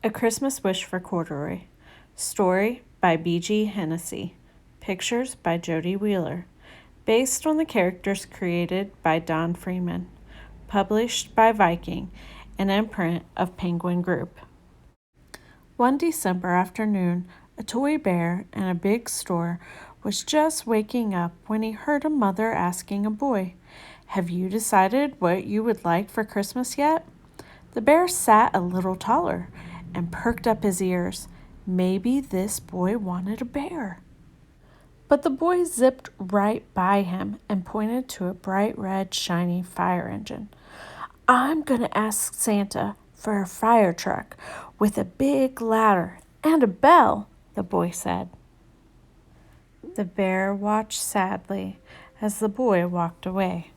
A Christmas Wish for Corduroy. Story by B.G. Hennessy. Pictures by Jody Wheeler. Based on the characters created by Don Freeman. Published by Viking, an imprint of Penguin Group. One December afternoon, a toy bear in a big store was just waking up when he heard a mother asking a boy, "Have you decided what you would like for Christmas yet?" The bear sat a little taller and perked up his ears. Maybe this boy wanted a bear. But the boy zipped right by him and pointed to a bright red shiny fire engine. "I'm going to ask Santa for a fire truck with a big ladder and a bell," the boy said. The bear watched sadly as the boy walked away.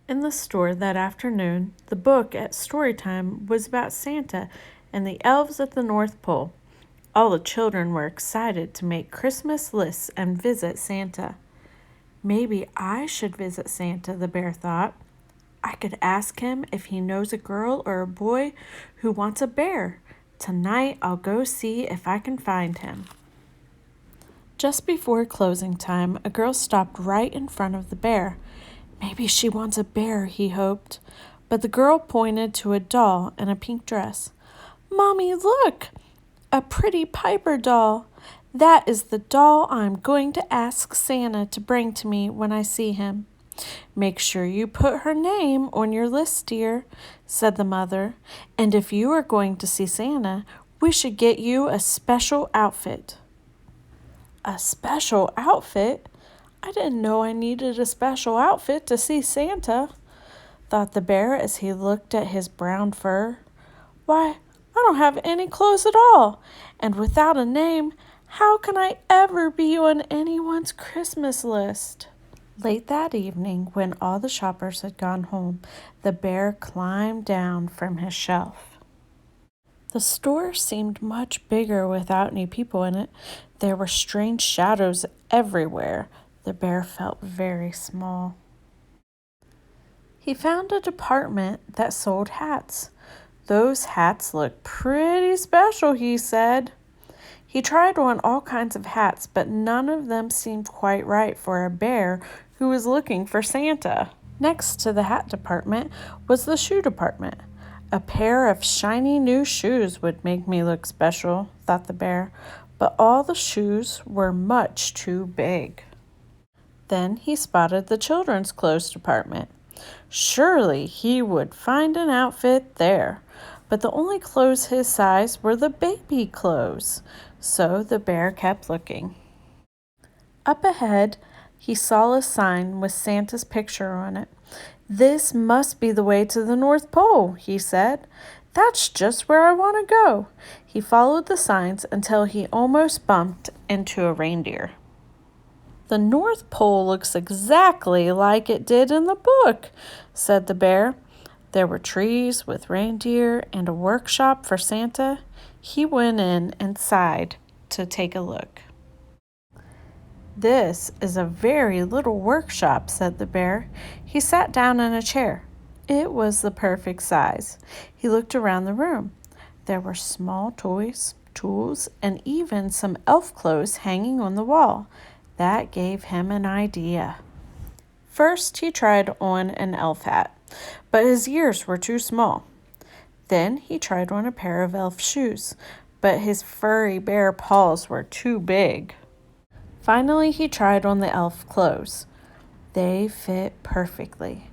In the store that afternoon, the book at story time was about Santa and the elves at the North Pole. All the children were excited to make Christmas lists and visit Santa. Maybe I should visit Santa, the bear thought. I could ask him if he knows a girl or a boy who wants a bear. Tonight I'll go see if I can find him. Just before closing time, a girl stopped right in front of the bear. Maybe she wants a bear, he hoped. But the girl pointed to a doll in a pink dress. "Mommy, look! A pretty Piper doll. That is the doll I'm going to ask Santa to bring to me when I see him." "Make sure you put her name on your list, dear," said the mother. "And if you are going to see Santa, we should get you a special outfit." "A special outfit? I didn't know I needed a special outfit to see Santa," thought the bear as he looked at his brown fur. "Why, I don't have any clothes at all, and without a name, how can I ever be on anyone's Christmas list?" Late that evening, when all the shoppers had gone home, the bear climbed down from his shelf. The store seemed much bigger without any people in it. There were strange shadows everywhere. The bear felt very small. He found a department that sold hats. "Those hats look pretty special," he said. He tried on all kinds of hats, but none of them seemed quite right for a bear who was looking for Santa. Next to the hat department was the shoe department. "A pair of shiny new shoes would make me look special," thought the bear, but all the shoes were much too big. Then he spotted the children's clothes department. Surely he would find an outfit there, but the only clothes his size were the baby clothes. So the bear kept looking. Up ahead, he saw a sign with Santa's picture on it. "This must be the way to the North Pole," he said. "That's just where I want to go." He followed the signs until he almost bumped into a reindeer. "The North Pole looks exactly like it did in the book," said the bear. There were trees with reindeer and a workshop for Santa. He went in and sighed to take a look. "This is a very little workshop," said the bear. He sat down in a chair. It was the perfect size. He looked around the room. There were small toys, tools, and even some elf clothes hanging on the wall. That gave him an idea. First, he tried on an elf hat, but his ears were too small. Then he tried on a pair of elf shoes, but his furry bear paws were too big. Finally, he tried on the elf clothes. They fit perfectly.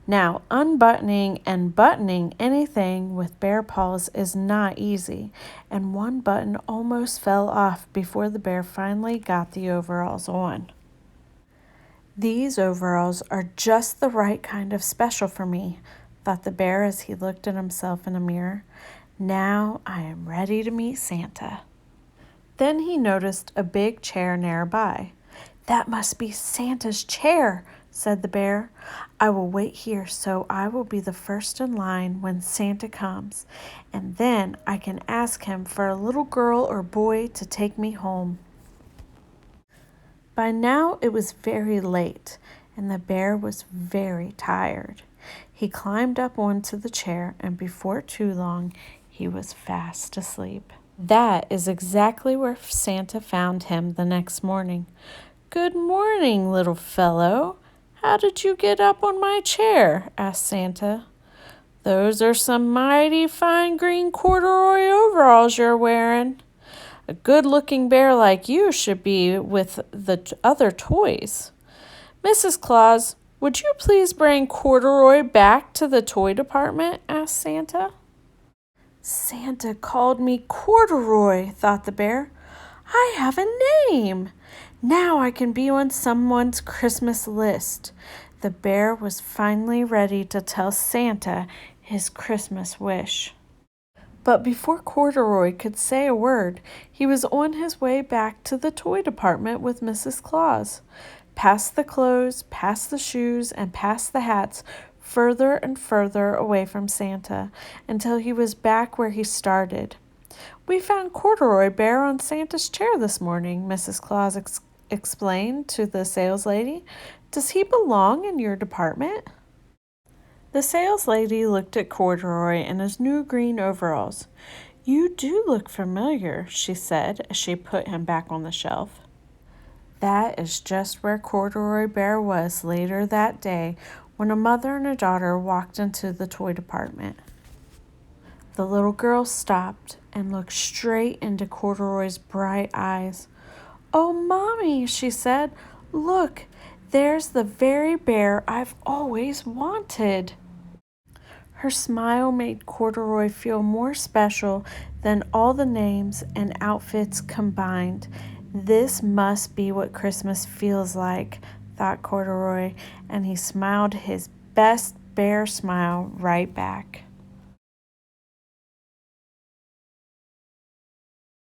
Now, unbuttoning and buttoning anything with bear paws is not easy, and one button almost fell off before the bear finally got the overalls on. "These overalls are just the right kind of special for me," thought the bear as he looked at himself in a mirror. "Now I am ready to meet Santa." Then he noticed a big chair nearby. "That must be Santa's chair," said the bear. "I will wait here so I will be the first in line when Santa comes, and then I can ask him for a little girl or boy to take me home." By now it was very late, and the bear was very tired. He climbed up onto the chair, and before too long, He was fast asleep. That is exactly where Santa found him the next morning. "Good morning, little fellow. How did you get up on my chair?" asked Santa. "Those are some mighty fine green corduroy overalls you're wearing. A good-looking bear like you should be with the other toys. Mrs. Claus, would you please bring Corduroy back to the toy department?" asked Santa. "Santa called me Corduroy," thought the bear. "I have a name. Now I can be on someone's Christmas list." The bear was finally ready to tell Santa his Christmas wish. But before Corduroy could say a word, he was on his way back to the toy department with Mrs. Claus. Past the clothes, past the shoes, and past the hats, further and further away from Santa, until he was back where he started. "We found Corduroy Bear on Santa's chair this morning," Mrs. Claus explained to the saleslady. "Does he belong in your department?" The saleslady looked at Corduroy in his new green overalls. "You do look familiar," she said as she put him back on the shelf. That is just where Corduroy Bear was later that day when a mother and a daughter walked into the toy department. The little girl stopped and looked straight into Corduroy's bright eyes. "Oh, Mommy," she said, "look, there's the very bear I've always wanted." Her smile made Corduroy feel more special than all the names and outfits combined. "This must be what Christmas feels like," thought Corduroy, and he smiled his best bear smile right back.